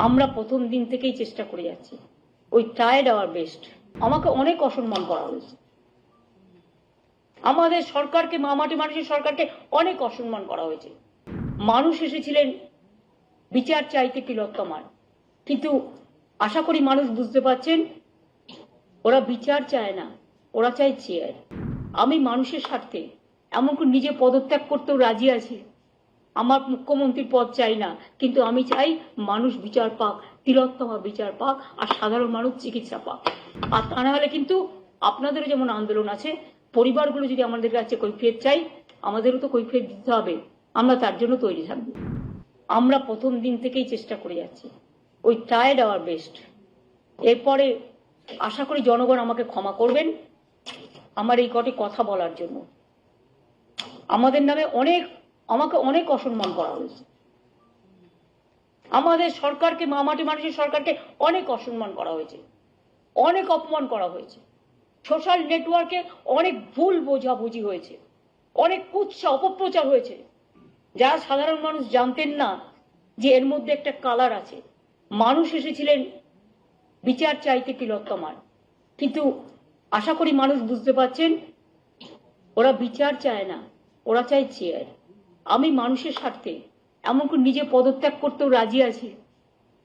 আমরা প্রথম দিন থেকেই চেষ্টা করে যাচ্ছি, ওই ট্রাইড আওয়ার বেস্ট। আমাকে অনেক অসম্মান করা হয়েছে, আমাদের সরকারকে, মামাটি মানুষের সরকারকে অনেক অসম্মান করা হয়েছে। মানুষ এসেছিলেন বিচার চাইতে তিলোত্তমার, কিন্তু আশা করি মানুষ বুঝতে পারছেন ওরা বিচার চায় না, ওরা চায় চেয়ার। আমি মানুষের স্বার্থে এমনকি নিজে পদত্যাগ করতেও রাজি আছি। আমার মুখ্যমন্ত্রীর পদ চাই না, কিন্তু আমি চাই মানুষ বিচার পাক, তিলোত্তমা বিচার পাক, আর সাধারণ মানুষ চিকিৎসা পাক। আর তা না হলে কিন্তু আপনাদেরও যেমন আন্দোলন আছে, পরিবারগুলো যদি আমাদের কাছে কৈফিয়ত চাই, আমাদেরও তো কৈফিয়ত দিতে হবে। আমরা তার জন্য তৈরি থাকবো। আমরা প্রথম দিন থেকেই চেষ্টা করে যাচ্ছি, ওই ট্রাইড আওয়ার বেস্ট। এরপরে আশা করি জনগণ আমাকে ক্ষমা করবেন আমার এই কটি কথা বলার জন্য। আমাদের নামে আমাকে অনেক অসম্মান করা হয়েছে, আমাদের সরকারকে, মামাটি মানুষের সরকারকে অনেক অসম্মান করা হয়েছে, অনেক অপমান করা হয়েছে। সোশ্যাল নেটওয়ার্কে অনেক ভুল বোঝাবুঝি হয়েছে, অনেক কুৎসা অপপ্রচার হয়েছে, যা সাধারণ মানুষ জানতেন না যে এর মধ্যে একটা কালার আছে। মানুষ এসেছিলেন বিচার চাইতে তিলোত্তমার, কিন্তু আশা করি মানুষ বুঝতে পারছেন ওরা বিচার চায় না, ওরা চায় চেয়ার। আমি মানুষের স্বার্থে এমনকি নিজে পদত্যাগ করতেও রাজি আছি।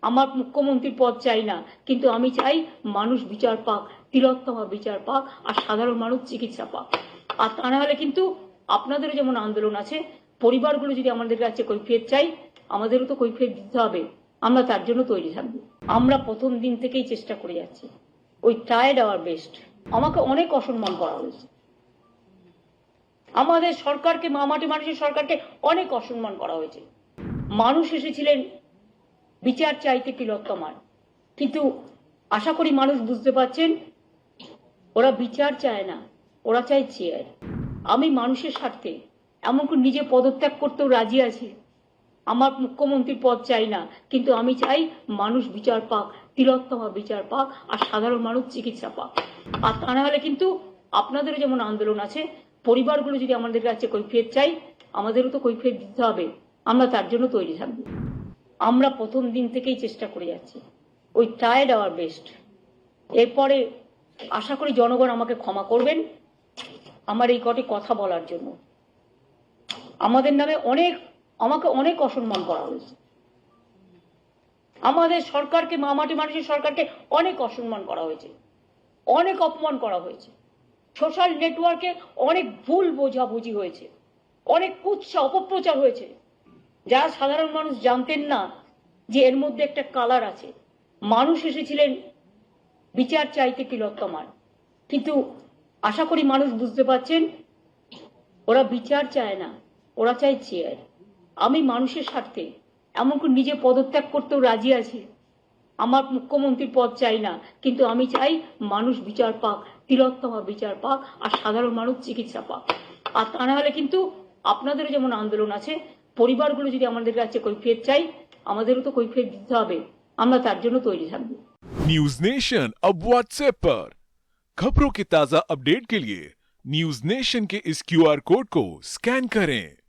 আমার মুখ্যমন্ত্রীর পদ চাই না, কিন্তু আমি চাই মানুষ বিচার পাক, তিলোত্তমা বিচার পাক, আর সাধারণ মানুষ চিকিৎসা পাক। আর তা না হলে কিন্তু আপনাদেরও যেমন আন্দোলন আছে, পরিবারগুলো যদি আমাদের কাছে কৈফিয়ত চাই, আমাদেরও তো কৈফিয়ত দিতে হবে। আমরা তার জন্য তৈরি থাকবো। আমরা প্রথম দিন থেকেই চেষ্টা করে যাচ্ছি, ওই ট্রাইড আওয়ার বেস্ট। আমাকে অনেক অসম্মান করা হয়েছে, আমাদের সরকারকে, মামাটি মানুষের সরকারকে অনেক অসম্মান করা হয়েছে। মানুষ এসেছিলেন বিচার চাইতে তিলোত্তমার, কিন্তু আশা করি মানুষ বুঝতে পারছেন ওরা বিচার চায় না, ওরা চায় চেয়ার। আমি মানুষের স্বার্থে এমনকি নিজে পদত্যাগ করতেও রাজি আছি। আমার মুখ্যমন্ত্রীর পদ চাই না, কিন্তু আমি চাই মানুষ বিচার পাক, তিলোত্তমা বিচার পাক, আর সাধারণ মানুষ চিকিৎসা পাক। আর তা না হলে কিন্তু আপনাদেরও যেমন আন্দোলন আছে, পরিবারগুলো যদি আমাদের কাছে কৈফিয়ত চাই, আমাদেরও তো কৈফিয়ত দিতে হবে। আমরা তার জন্য তৈরি থাকবো। আমরা প্রথম দিন থেকেই চেষ্টা করে যাচ্ছি, ওই ট্রাইড আওয়ার বেস্ট। এরপরে আশা করি জনগণ আমাকে ক্ষমা করবেন আমার এই কটি কথা বলার জন্য। আমাদের নামে আমাকে অনেক অসম্মান করা হয়েছে, আমাদের সরকারকে, মামাটি মানুষের সরকারকে অনেক অসম্মান করা হয়েছে, অনেক অপমান করা হয়েছে। সোশ্যাল নেটওয়ার্কে অনেক ভুল বোঝাবুঝি হয়েছে, অনেক কুৎসা অপপ্রচার হয়েছে, যা সাধারণ মানুষ জানতেন না যে এর মধ্যে একটা কালার আছে। মানুষ এসেছিলেন বিচার চাইতে তিলোত্তমার, কিন্তু আশা করি মানুষ বুঝতে পারছেন ওরা বিচার চায় না, ওরা চায় চেয়ার। আমি মানুষের স্বার্থে এমনকি নিজে পদত্যাগ করতেও রাজি আছি। আমার মুখ্যমন্ত্রীর পদ চাই না, কিন্তু আমি চাই মানুষ বিচার পাক, তিলোত্তমা বিচার পাক, আর সাধারণ মানুষ চিকিৎসা পাক। আর তা না হলে কিন্তু আপনাদেরও যেমন আন্দোলন আছে, পরিবারগুলো যদি আমাদের কাছে কৈফিয়ত চাই, আমাদেরও তো কৈফিয়ত দিতে হবে। আমরা তার জন্য তৈরি থাকবো। न्यूज नेशन अब व्हाट्सएप पर खबरों के ताजा अपडेट के लिए न्यूज नेशन के इस क्यूआर कोड को स्कैन करें।